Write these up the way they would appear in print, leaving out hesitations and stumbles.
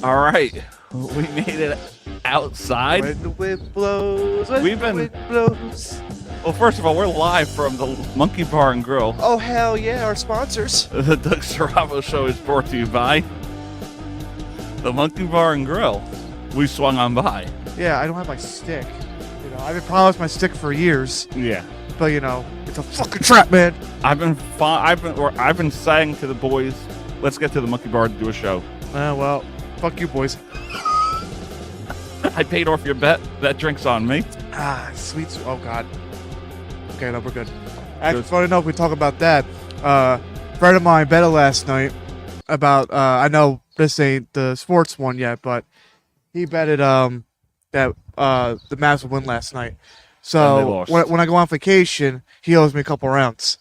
All right, we made it outside. When the wind blows, when We've the been- wind blows. Well, first of all, we're live from the Monkey Bar and Grill. Oh, hell yeah, our sponsors. The Doug Saravo Show is brought to you by the Monkey Bar and Grill. We swung on by. Yeah, I don't have my stick. You know, I've been promised my stick for years, Yeah, but you know, it's a fucking trap, man. I've been saying to the boys, let's get to the Monkey Bar to do a show. Well, fuck you, boys. I paid off your bet. That drink's on me. Sweet. Oh God. Okay, no, we're good. Actually, funny enough, we talk about that. Friend of mine betted last night about. I know this ain't the sports one yet, but he betted that the Mavs would win last night. And they So lost. when I go on vacation, he owes me a couple rounds.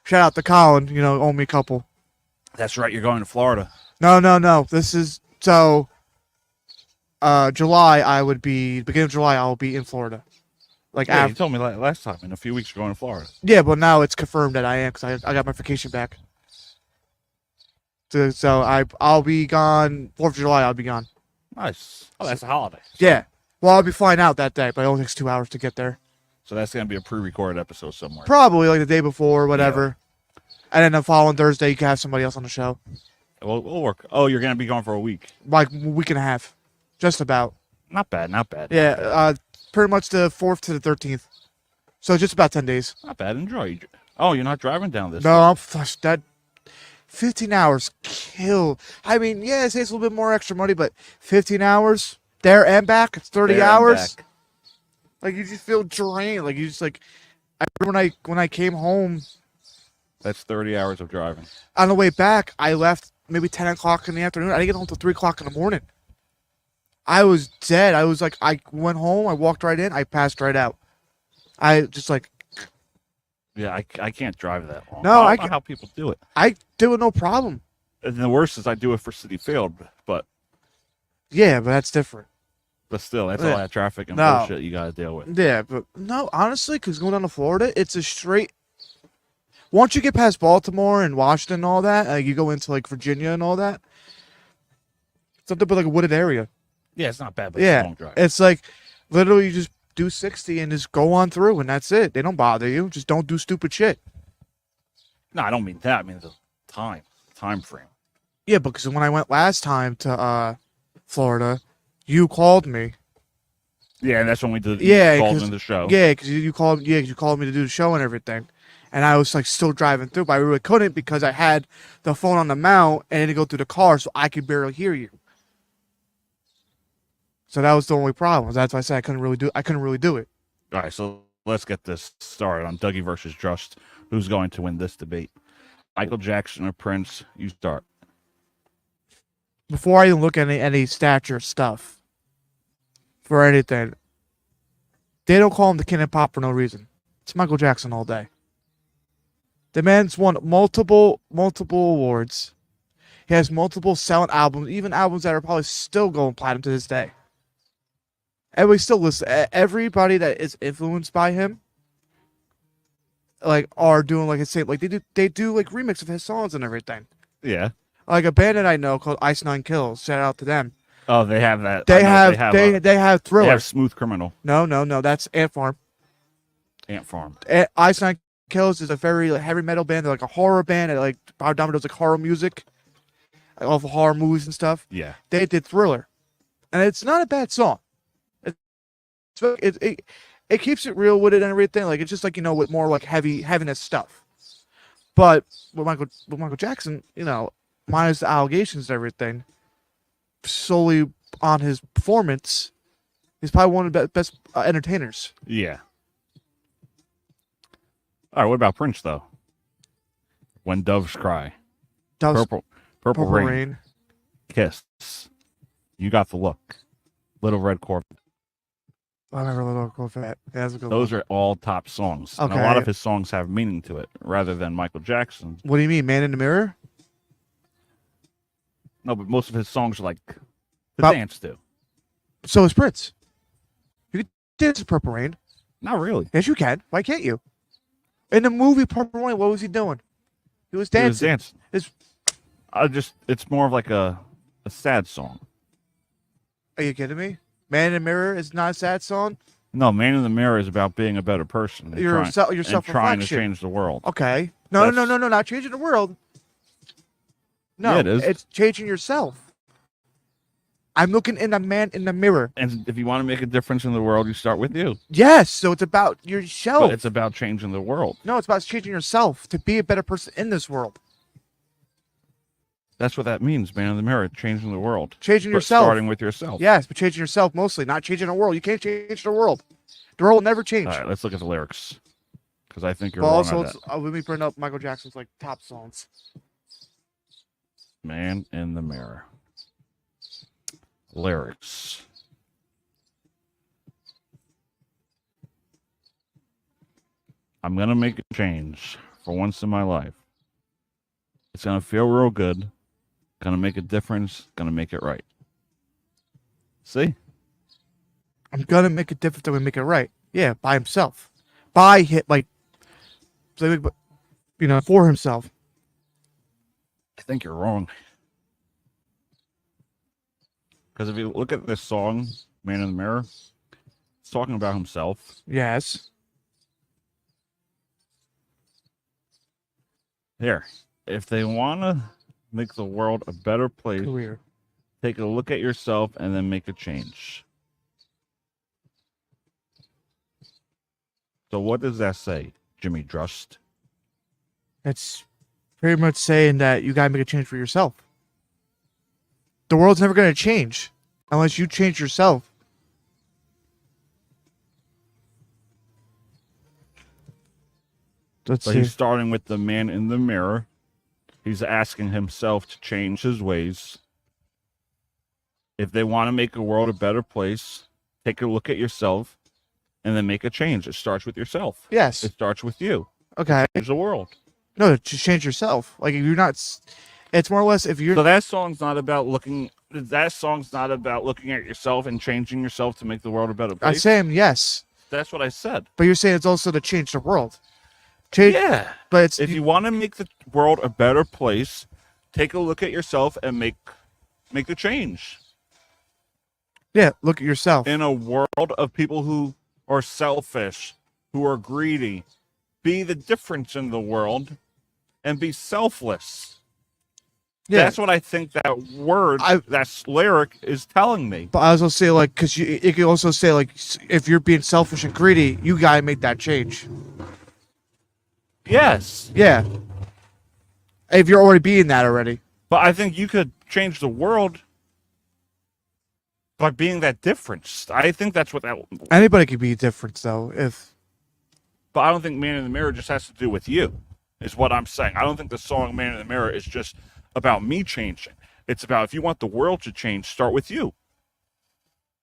Shout out to Colin, you know, owe me a couple. That's right. You're going to Florida. No. This is so. July, beginning of July, I will be in Florida. Like Yeah, you after, told me last time. In a few weeks, you're going to Florida. yeah, but now it's confirmed that I am because I got my vacation back. So I'll be gone 4th of July. I'll be gone. Nice. Oh, that's a holiday. Yeah. Well, I'll be flying out that day, but it only takes 2 hours to get there. So that's going to be a pre-recorded episode somewhere. Probably like the day before, or whatever. And then the following Thursday, you can have somebody else on the show. We'll work. Oh, you're going to be gone for a week. Like a week and a half, just about. Not bad. Not bad. Yeah. Pretty much the 4th to the 13th. So just about 10 days. Not bad. Enjoy. Oh, you're not driving down this. No, I'm flushed. That 15 hours kill. I mean, yeah, it's a little bit more extra money, but 15 hours there and back, it's 30 There and hours. back. Like you just feel drained. Like you just like. I remember when I came home That's 30 hours of driving. on the way back, I left maybe 10 o'clock in the afternoon. I didn't get home till 3 o'clock in the morning. I was dead. I was like, I went home, I walked right in, I passed right out. I just like, Yeah, I can't drive that long. No, I I don't know how people do it. I do it no problem. And the worst is I do it for City Field, but Yeah, but that's different. still, that's Yeah. all that traffic and No. bullshit you got to deal with. Yeah, but no, honestly, because going down to Florida, it's a straight. Once you get past Baltimore and Washington and all that, you go into like Virginia and all that. It's something but like a wooded area. Yeah, it's not bad, but it's a Yeah, long drive. it's like literally you just do 60 and just go on through, and that's it. They don't bother you. Just don't do stupid shit. No, I don't mean that. I mean the time frame. Yeah, because when I went last time to Florida, you called me. Yeah, and that's when we did. Yeah, called 'cause- in the show. Yeah, because you called. Yeah, 'cause you called me to do the show and everything, and I was like still driving through, but I really couldn't because I had the phone on the mount and it didn't go through the car, so I could barely hear you. So that was the only problem. That's why I said I couldn't really do it. All right, so let's get this started on Dougie versus Drust. Who's going to win this debate? Michael Jackson or Prince? You start. Before I even look at any stature stuff for anything, they don't call him the king of pop for no reason. It's Michael Jackson all day. The man's won multiple awards. He has multiple selling albums, even albums that are probably still going platinum to this day. Everybody still listens. Everybody that is influenced by him, like, are doing like they do like remix of his songs and everything. Yeah. Like a band that I know called Ice Nine Kills. Shout out to them. Oh, they have that. They I know have they they have they Thriller. have Smooth Criminal, No, that's Ant Farm. Ant Farm. Ice Nine Kills is a very heavy metal band. They're like a horror band. That like Bob Donovan does like horror music, like all the horror movies and stuff. Yeah. They did Thriller, and it's not a bad song. It keeps it real with it and everything. Like it's just like with more like heaviness stuff. But with Michael Jackson, minus the allegations and everything, solely on his performance, he's probably one of the best entertainers. Yeah. All right. What about Prince though? When Doves Cry. That was Purple Rain. Kiss. You Got the Look. Little Red Corvette. I remember Little Corvette. Yeah, that's a good Those one. are all top songs. And a Okay. lot of his songs have meaning to it, rather than Michael Jackson's. What do you mean, Man in the Mirror? No, but most of his songs are like to About- dance to. So is Prince. You can dance to Purple Rain. Not really. Yes, you can. Why can't you? In the movie Purple Rain, what was he doing? He was He was dancing. dancing. It's It's more of like a sad song. Are you kidding me? Man in the Mirror is not a sad song. No, Man in the Mirror is about being a better person. Your and trying to self-reflection. change the world. Okay. No, not changing the world. No, Yeah, it is. It's changing yourself. I'm looking in the man in the mirror. And if you want to make a difference in the world, you start with you. Yes, so it's about yourself. But it's about changing the world. No, it's about changing yourself to be a better person in this world. That's what that means, Man in the Mirror, changing the world. Changing But yourself. starting with yourself. Yes, but changing yourself mostly, not changing the world. You can't change the world. The world will never change. All right, let's look at the lyrics. Because I think you're But wrong also, on that. let me bring up Michael Jackson's like top songs. Man in the Mirror. Lyrics. I'm going to make a change for once in my life. It's going to feel real good. Going to make a difference. Going to make it right. See? I'm gonna make a difference. I'm gonna make it right. Yeah, by himself. By hit for himself. I think you're wrong. Because if you look at this song, Man in the Mirror, it's talking about himself. Yes. Here, if they want to make the world a better place, Career. take a look at yourself and then make a change. So what does that say, Jimmy Drust? It's pretty much saying that you gotta make a change for yourself. The world's never gonna change unless you change yourself. Let's So see. he's starting with the man in the mirror. He's asking himself to change his ways. If they want to make the world a better place, take a look at yourself and then make a change. It starts with yourself. Yes. It starts with you. Okay. Change the world. No, just change yourself. Like if you're not. It's more or less if you're. So that song's not about looking. That song's not about looking at yourself and changing yourself to make the world a better I'm place. saying yes, That's what I said. but you're saying it's also to change the world. Change. Yeah. But it's If you want to make the world a better place, take a look at yourself and make the change. yeah. Look at yourself. In a world of people who are selfish, who are greedy, be the difference in the world and be selfless. Yeah. That's what I think that word, that lyric is telling me. But I also say like, cause it could also say like, if you're being selfish and greedy, you gotta make that change. Yes. Yeah. If you're already being that already. But I think you could change the world by being that difference. I think that's what that... Anybody could be different though. But I don't think Man in the Mirror just has to do with you, is what I'm saying. I don't think the song Man in the Mirror is just about me changing. It's about if you want the world to change, start with you.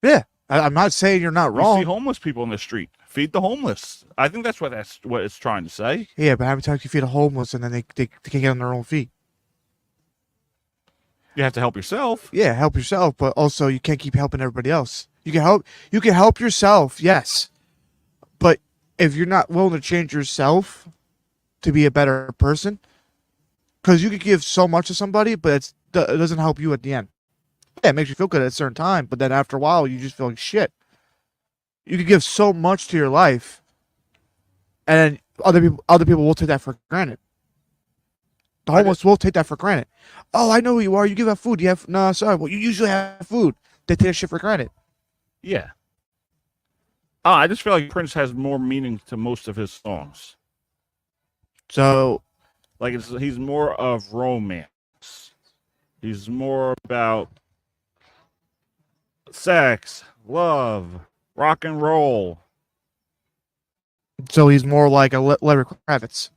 Yeah. I'm not saying you're not You wrong. see homeless people in the street. Feed the homeless. I think that's what it's trying to say. Yeah, but how many times you feed a homeless and then they can't get on their own feet? You have to help yourself. Yeah, help yourself, but also you can't keep helping everybody else. You can help yourself, yes. But if you're not willing to change yourself to be a better person, because you could give so much to somebody, but it doesn't help you at the end. Yeah, it makes you feel good at a certain time, but then after a while, you just feel like shit. You could give so much to your life, and then other people will take that for granted. The homeless will take that for granted. Oh, I know who you are. You give out food. You have no, sorry. Well, you usually have food. They take that shit for granted. Yeah. I just feel like Prince has more meaning to most of his songs. So, like he's more of romance. He's more about sex, love, rock and roll. he's more like a Lenny Kravitz.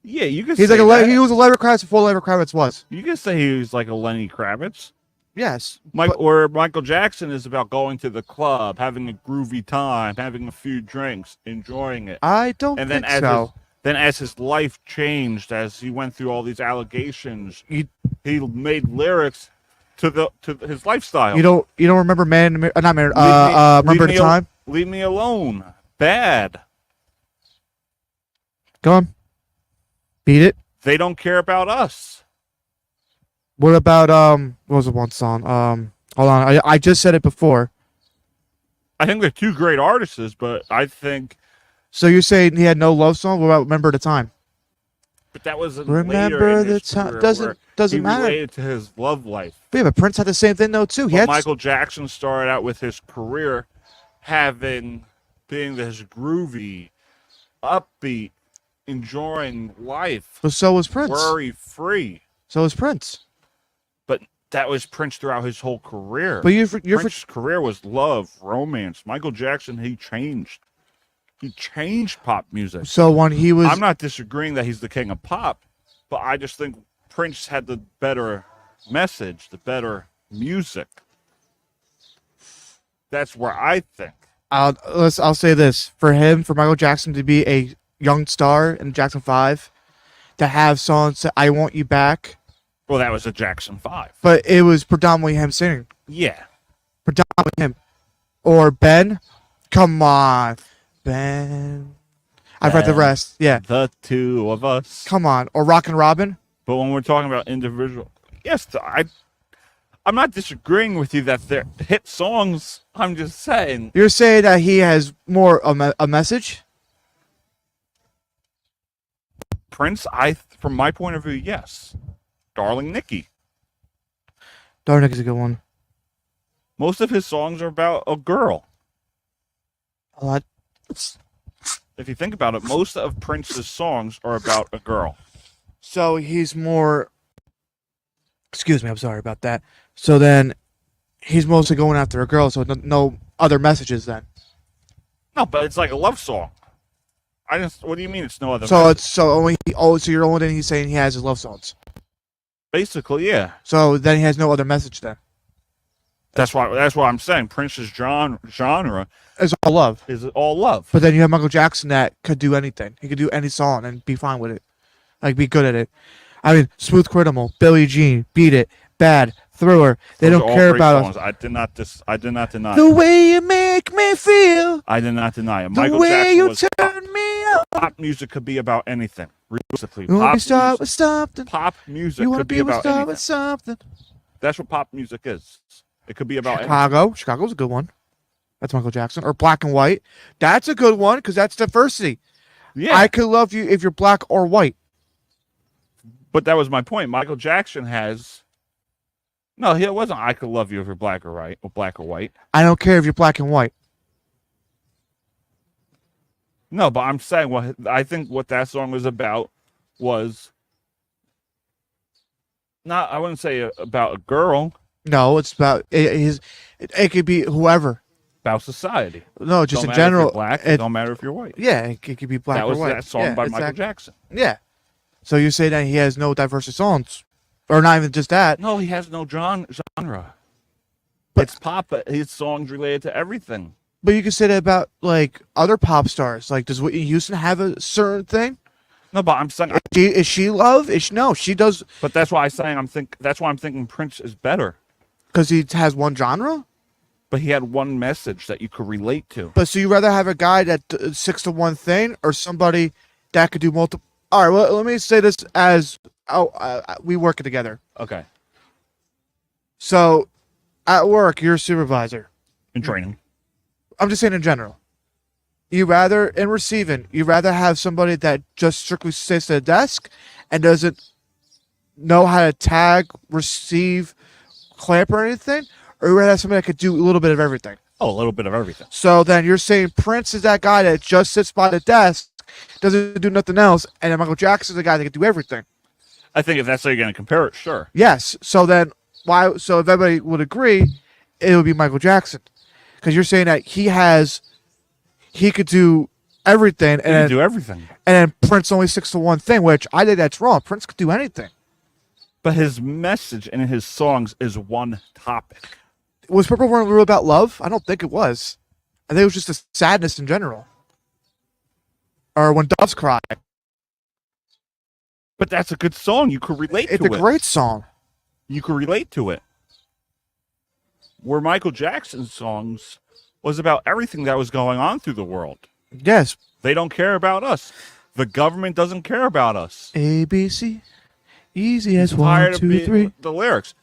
Yeah, you could. He's say like that. he was a Lenny Kravitz before Lenny Kravitz was. You could say he was like a Lenny Kravitz. Yes, Or Michael Jackson is about going to the club, having a groovy time, having a few drinks, enjoying it. I don't And think then so. as his life changed, as he went through all these allegations, You- he made lyrics to his lifestyle. You don't remember Man in the Mirror? Not Man. Leave Remember me the Time? Leave me alone. Bad. Go on. Beat it. They don't care about us. What about what was the one song? Hold on, I just said it before. I think they're two great artists, but I think. So you're saying he had no love song? What about Remember the Time? But that was later Remember in the his time. career Doesn't where he matter. related to his love life. But yeah, but Prince had the same thing though too. He But had Michael Jackson started out with his career being this groovy, upbeat, enjoying life, but so was Prince. worry-free. So was Prince. But that was Prince throughout his whole career. But Prince's career was love, romance. Michael Jackson, he changed. He changed pop music. so when he was I'm not disagreeing that he's the king of pop, but I just think Prince had the better message, the better music. That's where I think. I'll say this for Michael Jackson to be a young star in Jackson 5, to have songs that I Want You Back, Well, that was a Jackson 5. but it was predominantly him singing. Yeah. Predominantly him. Or Ben. Come on. Ben. I've read the Ben. rest. Yeah. The two of us. Come on. Or Rockin' Robin. But when we're talking about individual, yes, I'm not disagreeing with you that they're hit songs. I'm just saying. You're saying that he has more a message? Prince, from my point of view, yes. Darling Nikki. Darn, is a good one. Most of his songs are about a girl. A lot. If you think about it, most of Prince's songs are about a girl. So he's more. Excuse me, I'm sorry about that. So then, he's mostly going after a girl. So no other messages then. No, but it's like a love song. What do you mean it's no other? So message? it's so only. Oh, so you're only then he's saying he has his love songs. Basically, yeah. So then he has no other message then. That's why I'm saying Prince's genre It's all love. is all love. But then you have Michael Jackson that could do anything. He could do any song and be fine with it. Like, be good at it. I mean, Smooth Criminal, Billie Jean, Beat It, Bad, Thriller. They Those don't are all care great about songs. us. I did not deny. The way you make me feel. I did not deny it. The Michael way Jackson you was turn me on. pop music could be about anything. Realistically, You want pop to start music, with something. pop music You want to could be be able to about start anything. with something. That's what pop music is. It could be about anything. Chicago. Chicago's a good one. That's Michael Jackson. Or Black and White. That's a good one because that's diversity. Yeah, I could love you if you're black or white. but that was my point. Michael Jackson has. No, it wasn't. I could love you if you're black or white, or black or white. I don't care if you're black and white. No, but I'm saying I think what that song was about was not. I wouldn't say about a girl. No, it's about it could be whoever. About society. No, just Don't in matter general. if you're black. it- don't matter if you're white. yeah, it could be black That was or white. that song Yeah, by Michael exactly. Jackson. Yeah. So you say that he has no diverse songs, or not even just that. No, he has no genre. But- It's pop, but his songs related to everything. But you could say that about like other pop stars. Like, does Whitney Houston have a certain thing? No, but I'm saying, Is she love? No, she does but that's why that's why I'm thinking Prince is better. because he has one genre. But he had one message that you could relate to. But so you rather have a guy that sticks to one thing, or somebody that could do multiple? All right, well, let me say this as we working together. Okay. So at work, you're a supervisor. In training. I'm just saying in general. You rather in receiving, you rather have somebody that just strictly sits at a desk and doesn't know how to tag, receive, clamp, or anything, or you rather have somebody that could do a little bit of everything. Oh, a little bit of everything. So then you're saying Prince is that guy that just sits by the desk, doesn't do nothing else, and then Michael Jackson's the guy that can do everything. I think if that's how you're going to compare it, sure. Yes. So then why? So if everybody would agree, it would be Michael Jackson, because you're saying that he could do everything, You can do everything. and then Prince only sticks to one thing, which I think that's wrong. Prince could do anything. But his message in his songs is one topic. Was Purple Rain real about love? I don't think it was. I think it was just a sadness in general. Or when doves cry. But that's a good song. You could relate It's to a it. great song. You could relate to it. Where Michael Jackson's songs was about everything that was going on through the world. Yes. They don't care about us. The government doesn't care about us. ABC. Easy as Tired one, of two, being- three. The lyrics.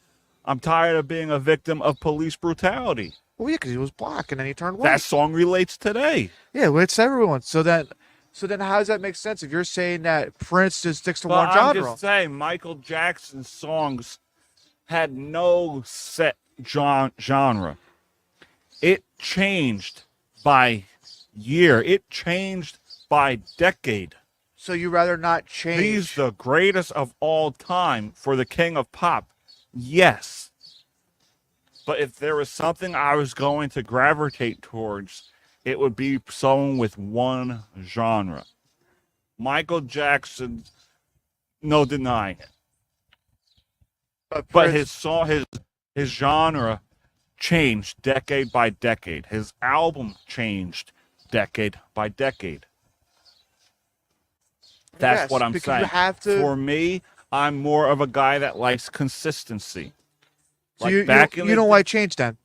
I'm tired of being a victim of police brutality. Well, yeah, because he was black and then he turned white. That song relates today. Yeah, well, it's everyone. So then how does that make sense if you're saying that Prince just sticks to But one I'm genre? just saying, Michael Jackson's songs had no set genre. It changed by year. It changed by decade. So you rather not change? He's the greatest of all time for the king of pop. Yes. But if there was something I was going to gravitate towards, it would be someone with one genre. Michael Jackson, no denying it. But his genre changed decade by decade. His album changed decade by decade. That's Yes, what I'm because saying. you have to. For me, I'm more of a guy that likes consistency. So Like you back in you the don't day- like change then?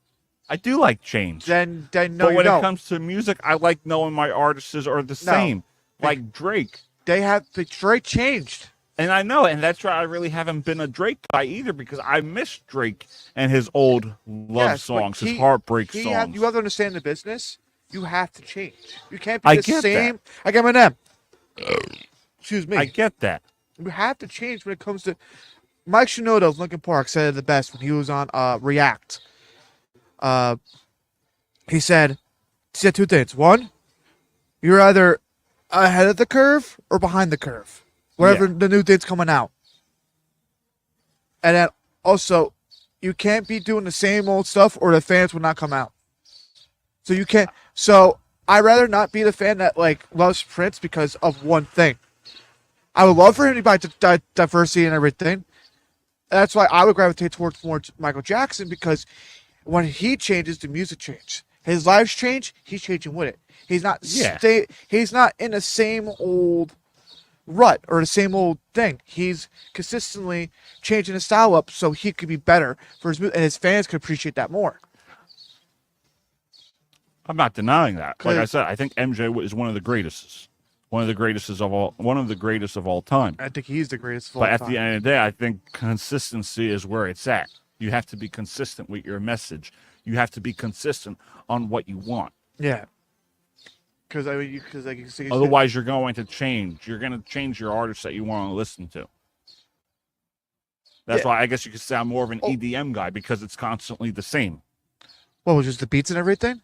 I do like change. Then no, but you when don't. it comes to music, I like knowing my artists are the same. Like Drake. They have Drake changed. And I know it, and that's why I really haven't been a Drake guy either, because I miss Drake and his old love Yes, but songs, his heartbreak songs. You have to understand the business. You have to change. You can't I be the get same. I get Eminem. Excuse me. I get that. You have to change when it comes to. Mike Shinoda of Linkin Park said it the best when he was on React. He said two things. One, you're either ahead of the curve or behind the curve, wherever the new thing's coming out. And then also, you can't be doing the same old stuff or the fans will not come out. So you can't. So I'd rather not be the fan that like loves Prince because of one thing. I would love for him to buy diversity and everything. That's why I would gravitate towards more Michael Jackson, because when he changes, the music changes. His lives change, he's changing with it. He's not he's not in the same old rut or the same old thing. He's consistently changing his style up so he could be better for his music, and his fans could appreciate that more. I'm not denying that. Like I said, I think MJ is one of the greatest. One of the greatest of all time. I think he's the greatest of all But time. at the end of the day, I think consistency is where it's at. You have to be consistent with your message. You have to be consistent on what you want. Yeah. Because Otherwise, you're going to change. You're going to change your artists that you want to listen to. That's why I guess you could say I'm more of an EDM guy, because it's constantly the same. What was just the beats and everything?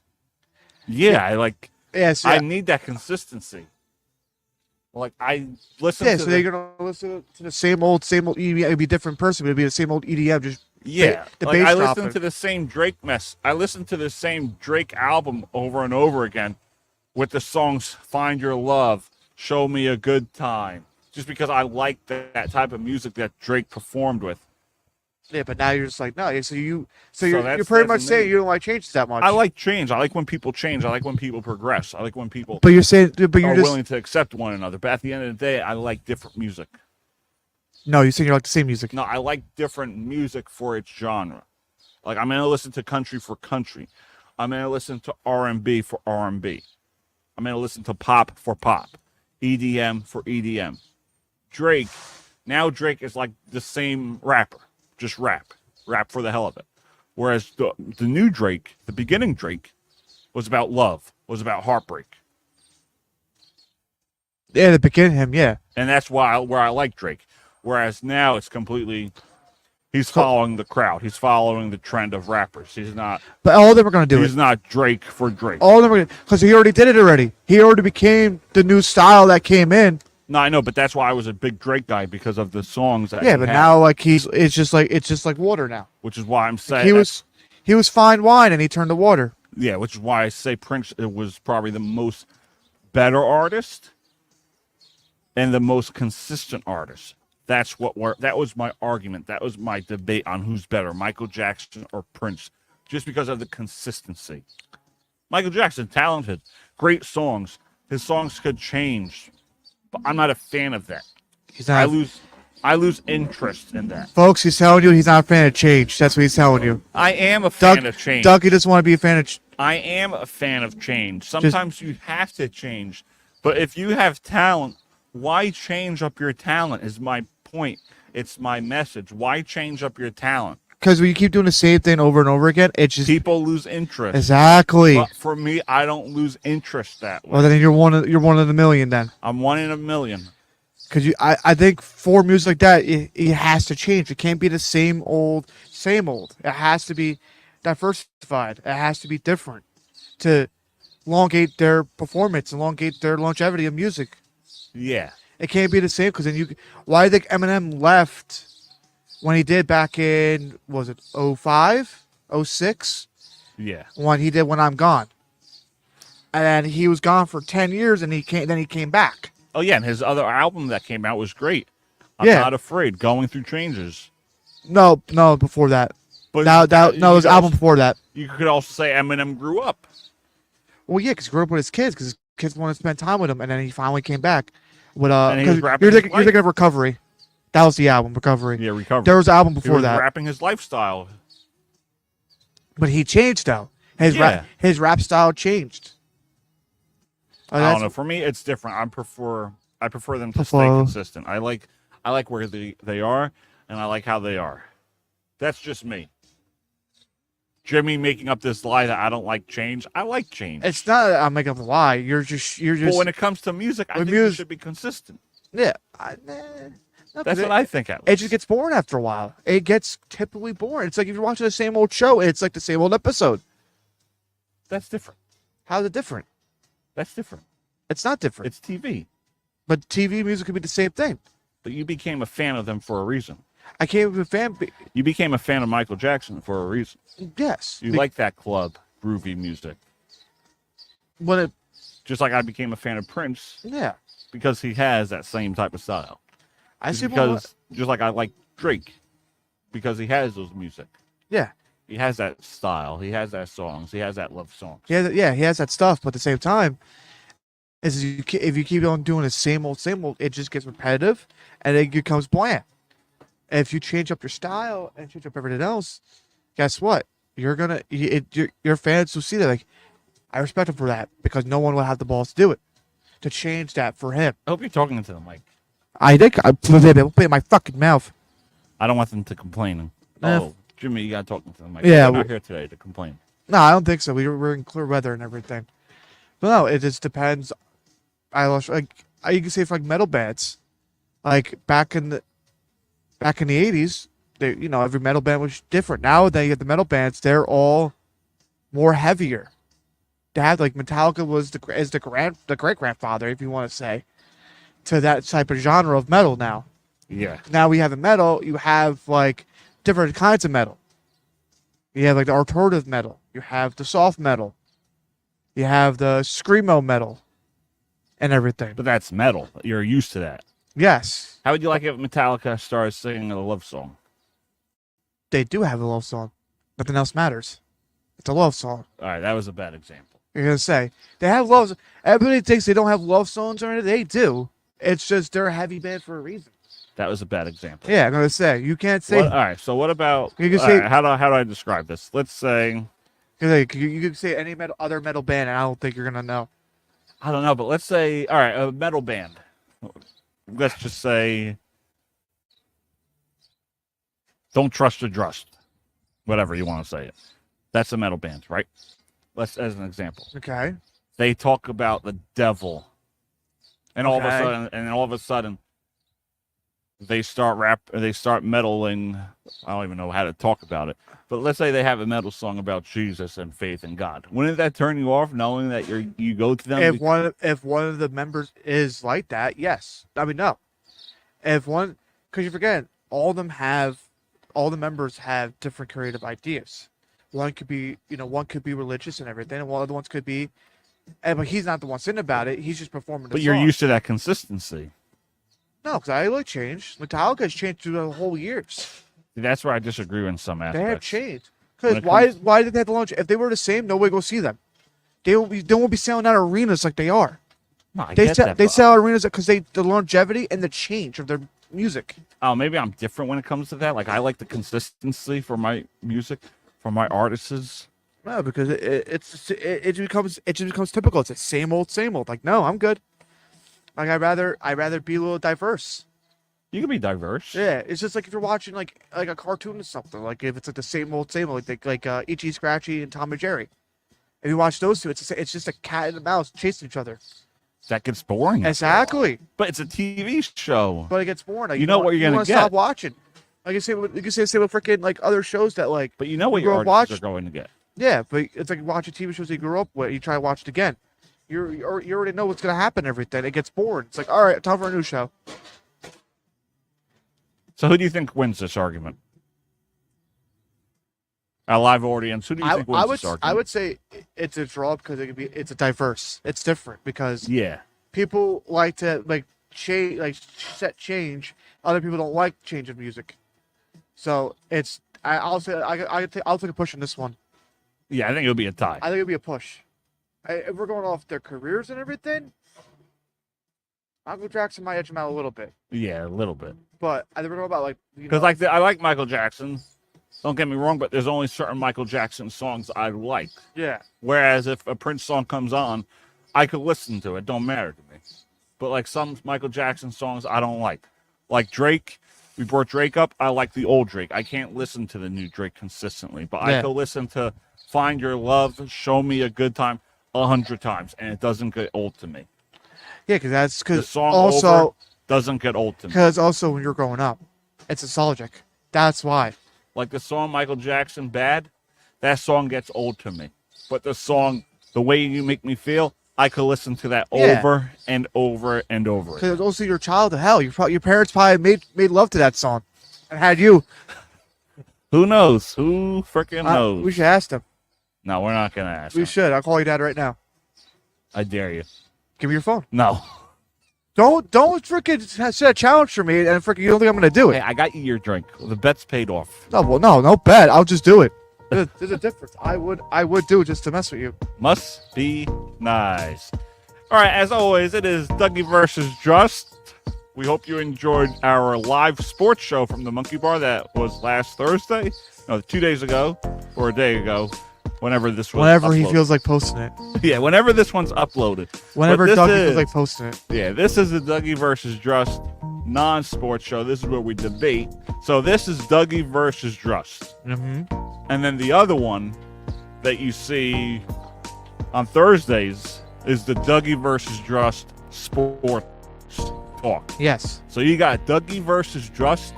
Yeah, I like. Yes, I need that consistency. Like I listen. Yeah, so you're gonna listen to the same old EDM. It'd be a different person, but it'd be the same old EDM. Just the like bass I dropping. listen to the same Drake mess. I listen to the same Drake album over and over again, with the songs "Find Your Love," "Show Me a Good Time," just because I like that type of music that Drake performed with. Yeah, but now you're just like no. So you're that's pretty much me. saying you don't like changes that much. I like change. I like when people change. I like when people progress. I like when people But you're saying, but you're are just willing to accept one another. But at the end of the day, I like different music. no. You're saying you like the same music. No, I like different music for its genre. Like I'm gonna listen to country for country. I'm gonna listen to R&B for R&B. I'm gonna listen to pop for pop, EDM for EDM. Drake is like the same rapper, just rap for the hell of it. Whereas the new Drake, the beginning Drake, was about love, was about heartbreak. Yeah, the beginning him. Yeah. And that's where I like Drake. Whereas now it's completely, he's following the crowd. He's following the trend of rappers. He's not. But all of them are gonna do it. He's not Drake for Drake. All of them are gonna, because he already did it already. He already became the new style that came in. No, I know, but that's why I was a big Drake guy, because of the songs that Yeah, he but had, now like it's just like water now. which is why I'm saying He was fine wine and he turned to water. yeah, which is why I say Prince was probably the most better artist and the most consistent artist. That was my argument. That was my debate on who's better, Michael Jackson or Prince, just because of the consistency. Michael Jackson, talented, great songs. His songs could change, but I'm not a fan of that. He's not. I lose interest in that. Folks, he's telling you he's not a fan of change. That's what he's telling you. I am a fan of change. Dougie doesn't want to be a fan of. I am a fan of change. Sometimes you have to change, but if you have talent, why change up your talent? Is my point. It's my message. Why change up your talent? Because when you keep doing the same thing over and over again, it just People lose interest. exactly. But for me, I don't lose interest that way. Well, then you're one of the million then. I'm 1 in a million. Because I think for music like that, it has to change. It can't be the same old, same old. It has to be diversified. It has to be different to elongate their performance, elongate their longevity of music. Yeah. It can't be the same because then why do you think Eminem left when he did back in, was it 05, 06? Yeah. When he did When I'm Gone. And he was gone for 10 years and he came back. Oh, yeah. And his other album that came out was great. I'm Yeah. Not Afraid. Going Through Changes. No, before that. But No, it was the album before that. You could also say Eminem grew up. Well, yeah, because he grew up with his kids, because his kids wanted to spend time with him, and then he finally came back. With And he was 'cause rapping you're his thinking of Recovery. That was the album, Recovery. Yeah, Recovery. There was an album He before was that, rapping his lifestyle. but he changed though. His rap style changed. I don't know. For me, it's different. I prefer them to stay consistent. I like where they are, and I like how they are. That's just me. Jimmy making up this lie that I don't like change. I like change. It's not that I'm making up a lie. You're just. But when it comes to music, I think you should be consistent. Yeah. That's what I think. It just gets boring after a while. It gets typically boring. It's like if you're watching the same old show, it's like the same old episode. That's different. How's it different? That's different. It's not different. It's TV. But TV music could be the same thing. But you became a fan of them for a reason. I can't be a fan. You became a fan of Michael Jackson for a reason. Yes. You like that club, groovy music. Just like I became a fan of Prince. Yeah. Because he has that same type of style. Just like I like Drake. Because he has those music. Yeah. He has that style. He has that songs. He has that love songs. Yeah, he has that stuff. But at the same time, if you keep on doing the same old, it just gets repetitive and it becomes bland. And if you change up your style and change up everything else, guess what? Your fans will see that. Like, I respect him for that because no one will have the balls to do it, to change that for him. I hope you're talking to the mic. I think I put it in my fucking mouth. I don't want them to complain. Jimmy, you got to talk to the mic. Yeah, we're not here today to complain. No, I don't think so. We're in clear weather and everything. But no, it just depends. You can say for like metal bands, like back in the 80s, every metal band was different. Now they get the metal bands, they're all more heavier. They have like Metallica was the great grandfather, if you want to say, to that type of genre of metal now. Yeah. Now we have in metal, you have like different kinds of metal. You have like the alternative metal. You have the soft metal. You have the screamo metal. And everything. But that's metal. You're used to that. Yes. How would you like it if Metallica started singing a love song? They do have a love song. Nothing else matters. It's a love song. All right, that was a bad example. You're going to say. They have love. Everybody thinks they don't have love songs or anything. They do. It's just they're a heavy band for a reason. That was a bad example. Yeah, I'm going to say. You can't say. All right, so what about. You can say. Right, how do I describe this? Let's say. You can say any other metal band, and I don't think you're going to know. I don't know, but let's say, all right, a metal band. Let's just say, Don't Trust the Drust. Whatever you want to say it. That's a metal band, right? Let's as an example. Okay. They talk about the devil. And all of a sudden, they start meddling. I don't even know how to talk about it. But let's say they have a metal song about Jesus and faith in God. Wouldn't that turn you off, knowing that you go to them? If one of the members is like that, yes. I mean, no. Because you forget, all the members have different creative ideas. One could be religious and everything, and one of the ones could be, but he's not the one singing about it. He's just performing. But you're used to that consistency. No, because I like change. Metallica has changed through the whole years. That's where I disagree in some aspects. They have changed. Because why did they have to launch? If they were the same, nobody go see them. They won't be selling out arenas like they are. No, they sell out arenas because the longevity and the change of their music. Oh, maybe I'm different when it comes to that. Like, I like the consistency for my music, for my artists. No, because it just becomes typical. It's the same old. Like, no, I'm good. Like, I'd rather be a little diverse. You can be diverse. Yeah, it's just like if you're watching like a cartoon or something. Like if it's like the same old, like Itchy, Scratchy, and Tom and Jerry. If you watch those two, it's just a cat and a mouse chasing each other. That gets boring. Exactly. But it's a TV show. But it gets boring. Like, You know what you're gonna wanna get. Stop watching. Like you can say the same with freaking like other shows that like. But you know what you your grew artists up are going to get. Yeah, but it's like watching TV shows you grew up with. You try to watch it again. You already know what's gonna happen. And everything. It gets boring. It's like, all right, time for a new show. So who do you think wins this argument? Our live audience, who do you think wins this argument? I would say it's a draw because it's a diverse. It's different because Yeah. people like to set change. Other people don't like change in music. So I'll take a push on this one. Yeah, I think it'll be a tie. I think it'll be a push. If we're going off their careers and everything, Michael Jackson might edge him out a little bit. Yeah, a little bit. But I think we're going about Because I like Michael Jackson. Don't get me wrong, but there's only certain Michael Jackson songs I like. Yeah. Whereas if a Prince song comes on, I could listen to it. Don't matter to me. But like some Michael Jackson songs I don't like. Like Drake, we brought Drake up. I like the old Drake. I can't listen to the new Drake consistently. But I could listen to Find Your Love, Show Me a Good Time 100 times. And it doesn't get old to me. Yeah, because The song also Over doesn't get old to me. because also when you're growing up, it's nostalgic. That's why. Like the song Michael Jackson, Bad, that song gets old to me. But the song, The Way You Make Me Feel, I could listen to that over and over and over again. Because also your child to hell. Your parents probably made love to that song and had you. Who knows? Who freaking knows? We should ask them. No, we're not going to ask We him. should. I'll call your dad right now. I dare you. Give me your phone. No. Don't freaking set a challenge for me and freaking you don't think I'm gonna do Hey, it. I got you your drink. The bet's paid off. No, well, no bet. I'll just do it. There's a difference. I would do it just to mess with you. Must be nice. All right, as always, it is Dougie versus Drust. We hope you enjoyed our live sports show from the Monkey Bar that was last Thursday. No, 2 days ago or a day ago. Whenever this was Whenever he uploaded. feels like posting it. Yeah, whenever this one's uploaded. Whenever But this Dougie is- feels like posting it. Yeah, this is the Dougie versus Drust non-sports show. This is where we debate. So this is Dougie versus Drust. Mm-hmm. And then the other one that you see on Thursdays is the Dougie versus Drust sports talk. Yes. So you got Dougie versus Drust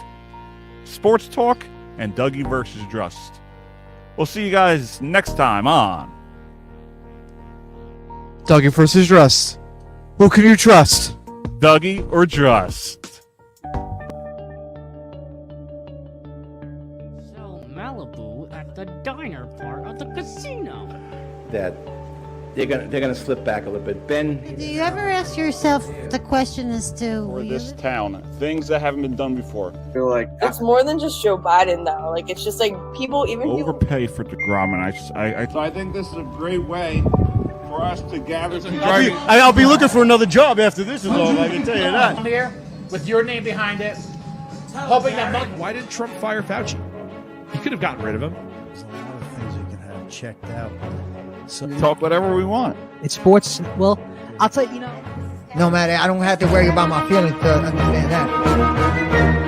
sports talk and Dougie versus Drust. We'll see you guys next time on Dougie versus Drust. Who can you trust? Dougie or Drust. Sell Malibu at the diner part of the casino. That they're gonna slip back a little bit. Ben, Do you ever ask yourself the question as to For this town, things that haven't been done before. feel like It's more than just Joe Biden, though. Like, it's just like people, even people. Overpay for DeGrom, and I think this is a great way for us to gather together. I'll be looking for another job after this is over, I can tell you that. Here with your name behind it, hoping that Why did Trump fire Fauci? He could have gotten rid of him. There's a lot of things you can have checked out. So, Talk whatever we want. it's sports. Well, I'll tell you, no matter, I don't have to worry about my feelings to understand that.